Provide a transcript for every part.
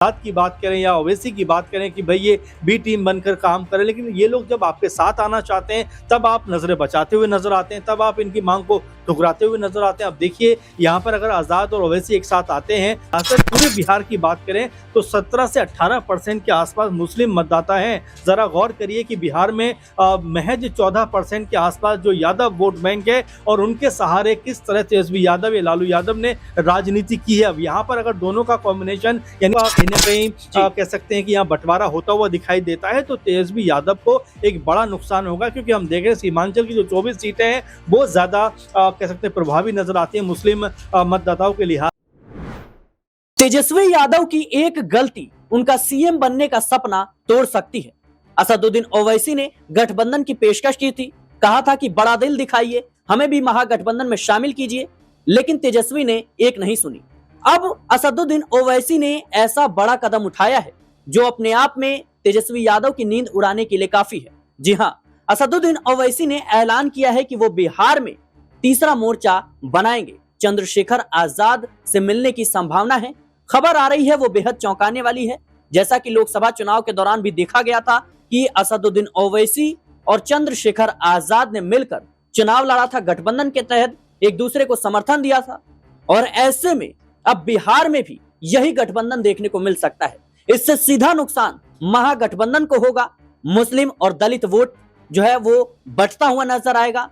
की बात करें या ओवैसी की बात करें कि भाई ये बी टीम बनकर काम करें, लेकिन ये लोग जब आपके साथ आना चाहते हैं तब आप नजरें बचाते हुए नजर आते हैं, तब आप इनकी मांग को ठुकराते हुए नजर आते हैं। अब देखिए यहाँ पर अगर आजाद और ओवैसी एक साथ आते हैं, खासकर पूरे बिहार की बात करें तो 17 से 18% के आसपास मुस्लिम मतदाता हैं। जरा गौर करिए कि बिहार में महज 14% के आसपास जो यादव वोट बैंक है और उनके सहारे किस तरह तेजस्वी यादव या लालू यादव ने राजनीति की है। अब यहाँ पर अगर दोनों का कॉम्बिनेशन यानी कहीं कह सकते हैं कि यहाँ बंटवारा होता हुआ दिखाई देता है तो तेजस्वी यादव को एक बड़ा नुकसान होगा, क्योंकि हम देख रहे हैं सीमांचल की जो 24 सीटें हैं वो ज्यादा कह सकते हैं प्रभावी नजर आती है मुस्लिम मतदाताओं के लिहाज। तेजस्वी यादव की एक गलती उनका सीएम बनने का सपना तोड़ सकती है। असदुद्दीन ओवैसी ने गठबंधन की पेशकश की थी, कहा था कि बड़ा दिल दिखाइए, हमें भी महागठबंधन में शामिल कीजिए, लेकिन तेजस्वी ने एक नहीं सुनी। अब असदुद्दीन ओवैसी ने ऐसा बड़ा कदम उठाया है जो अपने आप में तेजस्वी यादव की नींद उड़ाने के लिए काफी है। जी हां, असदुद्दीन ओवैसी ने ऐलान किया है कि वो बिहार में तीसरा मोर्चा बनाएंगे। चंद्रशेखर आजाद से मिलने की संभावना है। खबर आ रही है वो बेहद चौंकाने वाली है। जैसा कि लोकसभा चुनाव के दौरान भी देखा गया था कि असदुद्दीन ओवैसी और चंद्रशेखर आजाद ने मिलकर चुनाव लड़ा था, गठबंधन के तहत एक दूसरे को समर्थन दिया था, और ऐसे में अब बिहार में भी यही गठबंधन देखने को मिल सकता है। इससे सीधा नुकसान महागठबंधन को होगा। मुस्लिम और दलित वोट जो है वो बंटता हुआ नजर आएगा।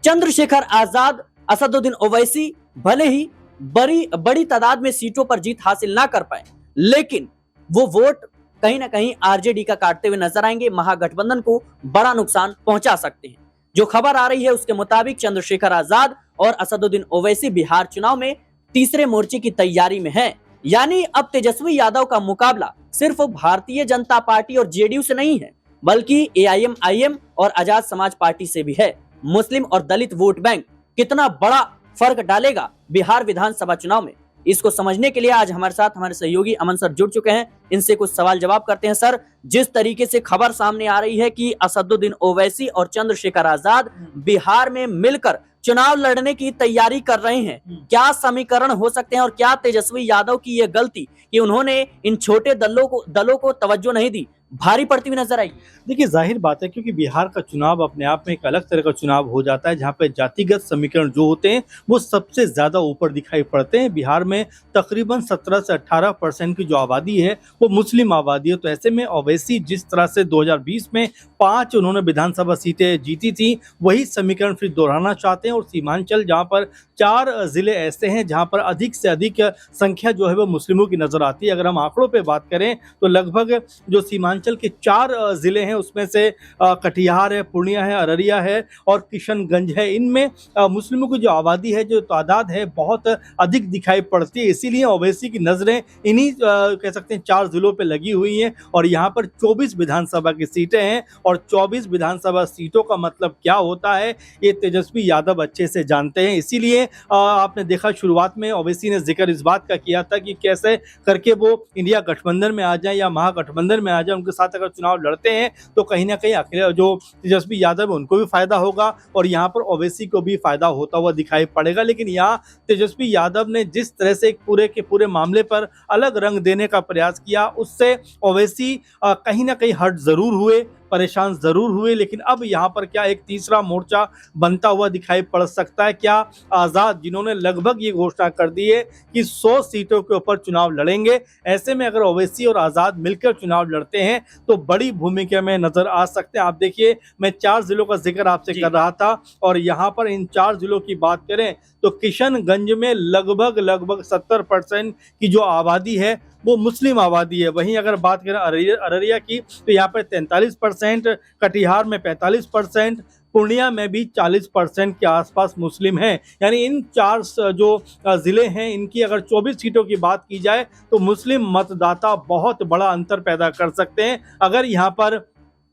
चंद्रशेखर आजाद, असदुद्दीन ओवैसी भले ही बड़ी तादाद में सीटों पर जीत हासिल ना कर पाए, लेकिन वो वोट कहीं ना कहीं आरजेडी का काटते हुए नजर आएंगे, महागठबंधन को बड़ा नुकसान पहुंचा सकते हैं। जो खबर आ रही है उसके मुताबिक चंद्रशेखर आजाद और असदुद्दीन ओवैसी बिहार चुनाव में तीसरे मोर्चे की तैयारी में है। यानी अब तेजस्वी यादव का मुकाबला सिर्फ भारतीय जनता पार्टी और जेडीयू से नहीं है, बल्कि एआईएमआईएम और आजाद समाज पार्टी से भी है। मुस्लिम और दलित वोट बैंक कितना बड़ा फर्क डालेगा बिहार विधानसभा चुनाव में, इसको समझने के लिए आज हमारे साथ हमारे सहयोगी अमन सर जुड़ चुके हैं। इनसे कुछ सवाल जवाब करते हैं। सर, जिस तरीके से खबर सामने आ रही है कि असदुद्दीन ओवैसी और चंद्रशेखर आजाद बिहार में मिलकर चुनाव लड़ने की तैयारी कर रहे हैं, क्या समीकरण हो सकते हैं और क्या तेजस्वी यादव की यह गलती कि उन्होंने इन छोटे दलों को तवज्जो नहीं दी भारी पड़ती हुई नजर आई? देखिए, जाहिर बात है क्योंकि बिहार का चुनाव अपने आप में एक अलग तरह का चुनाव हो जाता है, जहाँ पे जातिगत समीकरण जो होते हैं वो सबसे ज्यादा ऊपर दिखाई पड़ते हैं। बिहार में तकरीबन 17 से 18% की जो आबादी है वो मुस्लिम आबादी है। तो ऐसे में ओवैसी जिस तरह से 2020 में 5 उन्होंने विधानसभा सीटें जीती थी, वही समीकरण फिर दोहराना चाहते हैं। और सीमांचल जहाँ पर 4 जिले ऐसे हैं जहाँ पर अधिक से अधिक संख्या जो है वो मुस्लिमों की नजर आती है। अगर हम आंकड़ों पर बात करें तो लगभग जो सीमांचल के 4 जिले हैं उसमें से कटिहार है, पूर्णिया है, अररिया है और किशनगंज है। इनमें मुस्लिमों की जो आबादी है, जो तादाद है, बहुत अधिक दिखाई पड़ती है। इसीलिए ओवैसी की नजरें इन्हीं कह सकते हैं 4 जिलों पे लगी हुई हैं। और यहाँ पर 24 विधानसभा की सीटें हैं और 24 विधानसभा सीटों का मतलब क्या होता है ये तेजस्वी यादव अच्छे से जानते हैं। इसीलिए आपने देखा शुरुआत में ओवैसी ने जिक्र इस बात का किया था कि कैसे करके वो इंडिया गठबंधन में आ जाए या महागठबंधन में आ जाए, उनके साथ अगर चुनाव लड़ते हैं तो कहीं ना कहीं अकेले जो तेजस्वी यादव है उनको भी फायदा होगा और यहाँ पर ओवैसी को भी फायदा होता हुआ दिखाई पड़ेगा। लेकिन यहाँ तेजस्वी यादव ने जिस तरह से एक पूरे के पूरे मामले पर अलग रंग देने का प्रयास किया, उससे ओवैसी कहीं ना कहीं हर्ट जरूर हुए, परेशान जरूर हुए। लेकिन अब यहाँ पर क्या एक तीसरा मोर्चा बनता हुआ दिखाई पड़ सकता है? क्या आजाद, जिन्होंने लगभग ये घोषणा कर दी है कि 100 सीटों के ऊपर चुनाव लड़ेंगे, ऐसे में अगर ओवैसी और आजाद मिलकर चुनाव लड़ते हैं तो बड़ी भूमिका में नजर आ सकते हैं। आप देखिए, मैं 4 जिलों का जिक्र आपसे कर रहा था और यहाँ पर इन 4 जिलों की बात करें तो किशनगंज में लगभग 70% की जो आबादी है वो मुस्लिम आबादी है। वहीं अगर बात करें अररिया की तो यहाँ पर 43%, कटिहार में 45%, पूर्णिया में भी 40% के आसपास मुस्लिम हैं। यानी इन 4 जो जिले हैं इनकी अगर 24 सीटों की बात की जाए तो मुस्लिम मतदाता बहुत बड़ा अंतर पैदा कर सकते हैं। अगर यहाँ पर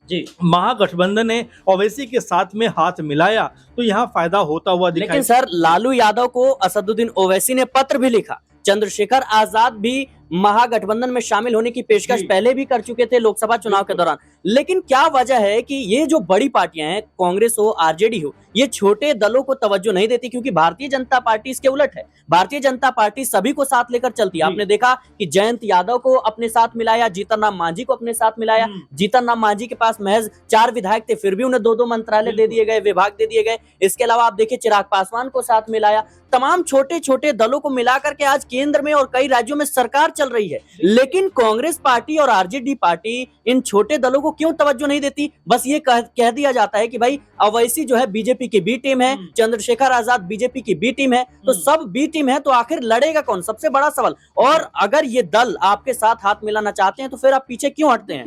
जी महागठबंधन ने ओवैसी के साथ में हाथ मिलाया तो यहाँ फायदा होता हुआ दिखाई। लेकिन सर, लालू यादव को असदुद्दीन ओवैसी ने पत्र भी लिखा, चंद्रशेखर आजाद भी महागठबंधन में शामिल होने की पेशकश पहले भी कर चुके थे लोकसभा चुनाव के दौरान। लेकिन क्या वजह है कि ये जो बड़ी पार्टियां हैं, कांग्रेस हो, आरजेडी हो, ये छोटे दलों को तवज्जो नहीं देती? क्योंकि भारतीय जनता पार्टी इसके उलट है। भारतीय जनता पार्टी सभी को साथ लेकर चलती है। आपने देखा कि जयंत यादव को अपने साथ मिलाया, जीतन राम मांझी को अपने साथ मिलाया। जीतन राम मांझी के पास महज 4 विधायक थे, फिर भी उन्हें 2-2 मंत्रालय दे दिए गए, विभाग दे दिए गए। इसके अलावा आप देखिए चिराग पासवान को साथ मिलाया। तमाम छोटे छोटे दलों को मिलाकर के आज केंद्र में और कई राज्यों में सरकार चल रही है। लेकिन कांग्रेस पार्टी और आरजेडी पार्टी इन छोटे दलों को क्यों तवज्जो नहीं देती? बस ये कह दिया जाता है कि भाई ओवैसी जो है बीजेपी की बी टीम है, चंद्रशेखर आजाद बीजेपी की बी टीम है, तो सब बी टीम है, तो आखिर लड़ेगा कौन? सबसे बड़ा सवाल। और अगर ये दल आपके साथ हाथ मिलाना चाहते हैं तो फिर आप पीछे क्यों हटते हैं?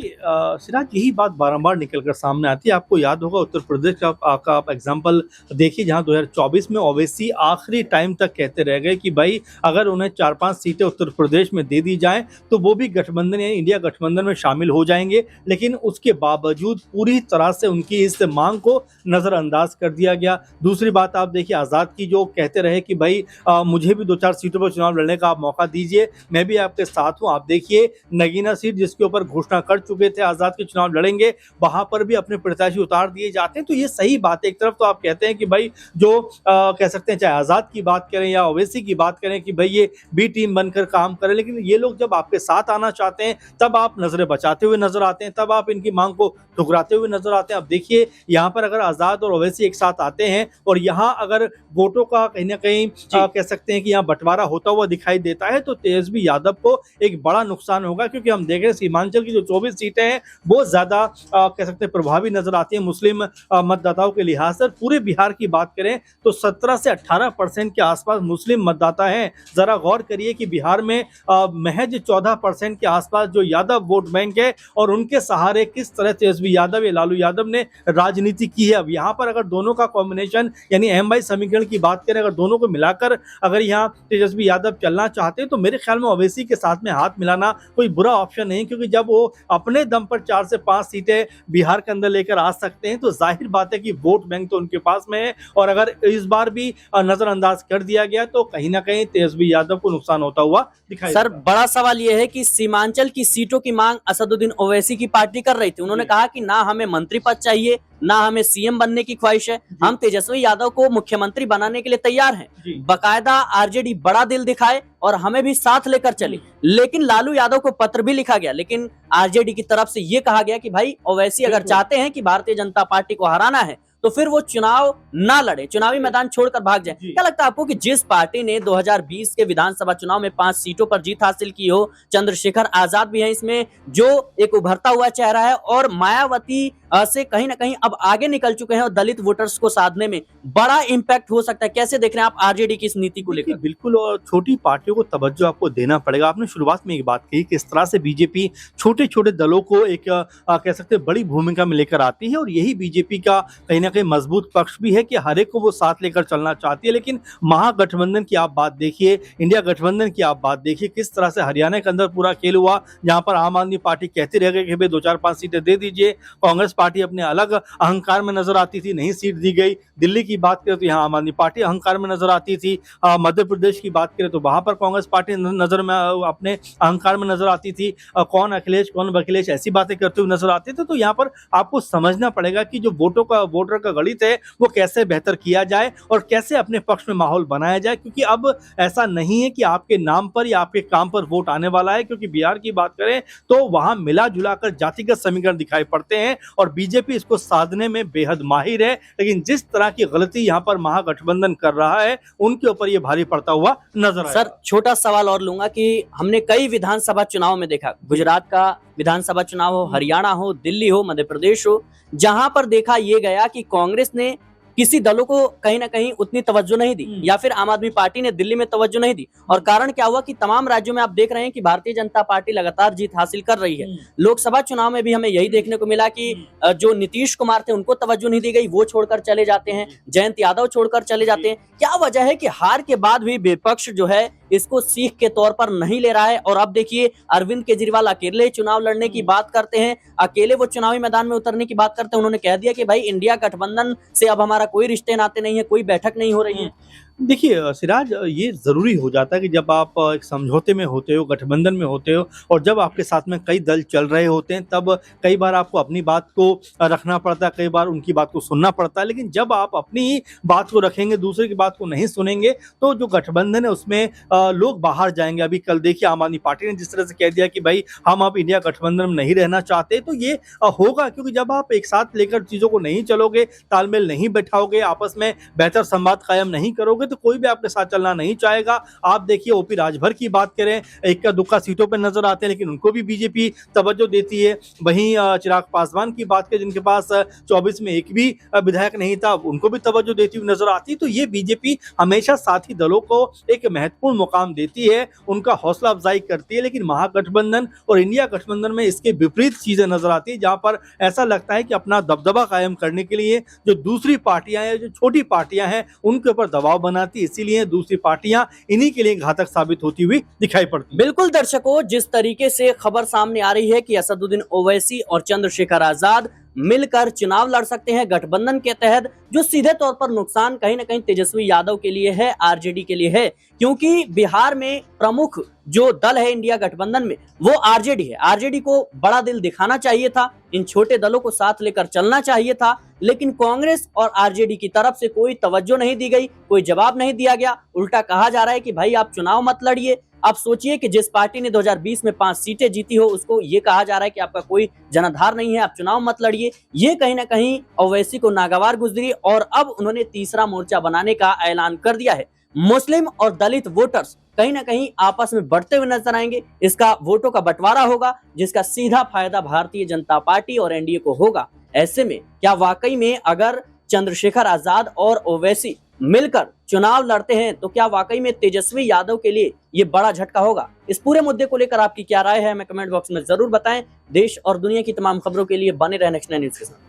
सिराज, यही बात बारंबार निकलकर सामने आती है। आपको याद होगा उत्तर प्रदेश का आप एग्जाम्पल देखिए, जहां 2024 में ओवैसी आखिरी टाइम तक कहते रह गए कि भाई अगर उन्हें 4-5 सीटें उत्तर प्रदेश में दे दी जाएं तो वो भी गठबंधन या इंडिया गठबंधन में शामिल हो जाएंगे। लेकिन उसके बावजूद पूरी तरह से उनकी इस मांग को नजरअंदाज कर दिया गया। दूसरी बात आप देखिए, आजाद की जो कहते रहे कि भाई मुझे भी 2-4 सीटों पर चुनाव लड़ने का आप मौका दीजिए, मैं भी आपके साथ हूं। आप देखिए नगीना सीट जिसके ऊपर घोषणा कर चुके थे आजाद के चुनाव लड़ेंगे, वहां पर भी अपने प्रत्याशी उतार दिए जाते हैं। तो ये सही बात है। एक तरफ तो आप कहते हैं कि भाई जो कह सकते हैं, चाहे आजाद की बात करें या ओवैसी की बात करें, कि भाई ये बी टीम बनकर काम करें, लेकिन ये लोग जब आपके साथ आना चाहते हैं तब आप नजरें बचाते हुए नजर आते हैं, तब आप इनकी मांग को ठुकराते हुए नजर आते हैं। अब देखिए यहाँ पर अगर आजाद और ओवैसी एक साथ आते हैं और यहाँ अगर वोटों का कहीं ना कहीं कह सकते हैं कि यहाँ बंटवारा होता हुआ दिखाई देता है, तो तेजस्वी यादव को एक बड़ा नुकसान होगा। क्योंकि हम देख रहे हैं सीमांचल की जो 24 सीटें हैं वो ज्यादा कह सकते हैं प्रभावी नजर आती है मुस्लिम मतदाताओं के लिहाज से। पूरे बिहार की बात करें तो 17 से 18% के आसपास मुस्लिम मतदाता हैं। जरा गौर करिए कि बिहार में महज 14% के आसपास जो यादव वोट बैंक है, और उनके सहारे किस तरह तेजस्वी यादव या लालू यादव ने राजनीति की है। अब यहाँ पर अगर दोनों का कॉम्बिनेशन यानी अहम समीकरण की बात करें, अगर दोनों को मिलाकर अगर यहाँ तेजस्वी यादव चलना चाहते हैं तो मेरे ख्याल में ओवैसी के साथ में हाथ मिलाना कोई बुरा ऑप्शन नहीं। क्योंकि जब वो अपने दम पर 4 से 5 सीटें बिहार के अंदर लेकर आ सकते हैं तो जाहिर बात है कि वोट बैंक तो उनके पास में है। और अगर इस बार भी नजरअंदाज कर दिया गया तो कहीं ना कहीं तेजस्वी यादव को नुकसान होता हुआ दिखाई सर, बड़ा सवाल यह है कि सीमांचल की सीटों की मांग असदुद्दीन ओवैसी की पार्टी कर रही थी। उन्होंने कहा कि ना हमें मंत्री पद चाहिए, ना हमें सीएम बनने की ख्वाहिश है, हम तेजस्वी यादव को मुख्यमंत्री बनाने के लिए तैयार हैं। बकायदा आरजेडी बड़ा दिल दिखाए और हमें भी साथ लेकर चली। लेकिन लालू यादव को पत्र भी लिखा गया, लेकिन आरजेडी की तरफ से यह कहा गया कि भाई ओवैसी अगर चाहते हैं कि भारतीय जनता पार्टी को हराना है तो फिर वो चुनाव ना लड़े, चुनावी मैदान छोड़कर भाग जाए। क्या लगता है आपको कि जिस पार्टी ने 2020 के विधानसभा चुनाव में 5 सीटों पर जीत हासिल की हो, चंद्रशेखर आजाद भी है इसमें जो एक उभरता हुआ चेहरा है, और मायावती से कहीं ना कहीं अब आगे निकल चुके हैं और दलित वोटर्स को साधने में बड़ा इंपैक्ट हो सकता है, कैसे देख रहे हैं आप आरजेडी की इस नीति को लेकर? बिल्कुल, और छोटी पार्टियों को तवज्जो आपको देना पड़ेगा। आपने शुरुआत में एक बात कही कि इस तरह से बीजेपी छोटे छोटे दलों को एक कह सकते हैं बड़ी भूमिका में लेकर आती है, और यही बीजेपी का कहीं ना कहीं मजबूत पक्ष भी है कि हर एक को वो साथ लेकर चलना चाहती है। लेकिन महागठबंधन की आप बात देखिए, इंडिया गठबंधन की आप बात देखिए, किस तरह से हरियाणा के अंदर पूरा खेल हुआ, जहां पर आम आदमी पार्टी कहती रह गई कि भाई 2-4-5 सीटें दे दीजिए। कांग्रेस पार्टी अपने अलग अहंकार में नजर आती थी, नहीं सीट दी गई। दिल्ली की बात करें तो यहाँ आम आदमी पार्टी अहंकार में नजर आती थी। मध्य प्रदेश की बात करें तो वहां पर कांग्रेस पार्टी नजर में अपने अहंकार में नजर आती थी। कौन अखिलेश कौन वकीलेश ऐसी बातें करते हुए नजर आते थे। तो यहाँ पर आपको समझना पड़ेगा कि जो वोटर का गणित है वो कैसे बेहतर किया जाए और कैसे अपने पक्ष में माहौल बनाया जाए। क्योंकि अब ऐसा नहीं है कि आपके नाम पर या आपके काम पर वोट आने वाला है। क्योंकि बिहार की बात करें तो वहां मिला जुलाकर जातिगत समीकरण दिखाई पड़ते हैं और बीजेपी इसको साधने में बेहद माहिर है। लेकिन जिस तरह की गलती यहाँ पर महागठबंधन कर रहा है उनके ऊपर ये भारी पड़ता हुआ नजर आएगा। सर, छोटा सवाल और लूंगा कि हमने कई विधानसभा चुनाव में देखा, गुजरात का विधानसभा चुनाव हो, हरियाणा हो, दिल्ली हो, मध्य प्रदेश हो, जहां पर देखा यह गया कि कांग्रेस ने किसी दलों को कहीं ना कहीं उतनी तवज्जो नहीं दी, या फिर आम आदमी पार्टी ने दिल्ली में तवज्जो नहीं दी। और कारण क्या हुआ कि तमाम राज्यों में आप देख रहे हैं कि भारतीय जनता पार्टी लगातार जीत हासिल कर रही है। लोकसभा चुनाव में भी हमें यही देखने को मिला कि जो नीतीश कुमार थे उनको तवज्जो नहीं दी गई, वो छोड़कर चले जाते हैं, जयंत यादव छोड़कर चले जाते हैं। क्या वजह है कि हार के बाद भी विपक्ष जो है इसको सीख के तौर पर नहीं ले रहा है? और अब देखिए अरविंद केजरीवाल अकेले चुनाव लड़ने की बात करते हैं, अकेले वो चुनावी मैदान में उतरने की बात करते हैं। उन्होंने कह दिया कि भाई इंडिया गठबंधन से अब हमारा कोई रिश्ते नाते नहीं है, कोई बैठक नहीं हो रही है। देखिए सिराज, ये ज़रूरी हो जाता है कि जब आप एक समझौते में होते हो, गठबंधन में होते हो और जब आपके साथ में कई दल चल रहे होते हैं, तब कई बार आपको अपनी बात को रखना पड़ता है, कई बार उनकी बात को सुनना पड़ता है। लेकिन जब आप अपनी ही बात को रखेंगे, दूसरे की बात को नहीं सुनेंगे, तो जो गठबंधन है उसमें लोग बाहर जाएँगे। अभी कल देखिए आम आदमी पार्टी ने जिस तरह से कह दिया कि भई हम अब इंडिया गठबंधन में नहीं रहना चाहते, तो ये होगा, क्योंकि जब आप एक साथ लेकर चीज़ों को नहीं चलोगे, तालमेल नहीं बैठाओगे, आपस में बेहतर संवाद कायम नहीं करोगे, तो कोई भी आपके साथ चलना नहीं चाहेगा। आप देखिए ओपी राजभर की बात करें, इक्का-दुक्का सीटों पे नज़र आते हैं, लेकिन उनको भी बीजेपी तवज्जो देती है। वहीं चिराग पासवान की बात करें, जिनके पास 24 में एक भी विधायक नहीं था, उनको भी तवज्जो देती हुई नज़र आती है। तो ये बीजेपी हमेशा साथी दलों को एक महत्वपूर्ण मुकाम देती है, उनका हौसला अफ़ज़ाई करती है। लेकिन महागठबंधन और इंडिया गठबंधन में इसके विपरीत चीज़ें नज़र आती है, जहाँ पर ऐसा लगता है कि अपना दबदबा कायम करने के लिए जो दूसरी पार्टियां हैं, जो छोटी पार्टियां हैं, उनके ऊपर दबाव बनाती है। इसीलिए दूसरी पार्टियां इन्हीं के लिए घातक साबित होती हुई दिखाई पड़ती हैं। बिल्कुल दर्शकों, जिस तरीके से खबर सामने आ रही है कि असदुद्दीन ओवैसी और चंद्रशेखर आजाद मिलकर चुनाव लड़ सकते हैं गठबंधन के तहत, जो सीधे तौर पर नुकसान कहीं ना कहीं तेजस्वी यादव के लिए है, आरजेडी के लिए है, क्योंकि बिहार में प्रमुख जो दल है इंडिया गठबंधन में वो आरजेडी है। आरजेडी को बड़ा दिल दिखाना चाहिए था, इन छोटे दलों को साथ लेकर चलना चाहिए था, लेकिन कांग्रेस और आरजेडी की तरफ से कोई तवज्जो नहीं दी गई, कोई जवाब नहीं दिया गया। उल्टा कहा जा रहा है कि भाई आप चुनाव मत लड़िए। आप सोचिए कि जिस पार्टी ने 2020 में 5 सीटें जीती हो, उसको ये कहा जा रहा है कि आपका कोई जनाधार नहीं है, आप चुनाव मत लड़िए। ये कहीं ना कहीं ओवैसी को नागवार गुजरी और अब उन्होंने तीसरा मोर्चा बनाने का ऐलान कर दिया है। मुस्लिम और दलित वोटर्स कहीं ना कहीं आपस में बढ़ते हुए नजर आएंगे। इसका वोटों का बंटवारा होगा, जिसका सीधा फायदा भारतीय जनता पार्टी और एनडीए को होगा। ऐसे में क्या वाकई में अगर चंद्रशेखर आजाद और ओवैसी मिलकर चुनाव लड़ते हैं, तो क्या वाकई में तेजस्वी यादव के लिए ये बड़ा झटका होगा? इस पूरे मुद्दे को लेकर आपकी क्या राय है, हमें कमेंट बॉक्स में जरूर बताएं। देश और दुनिया की तमाम खबरों के लिए बने रहें नेक्स्ट 9 न्यूज़ के साथ।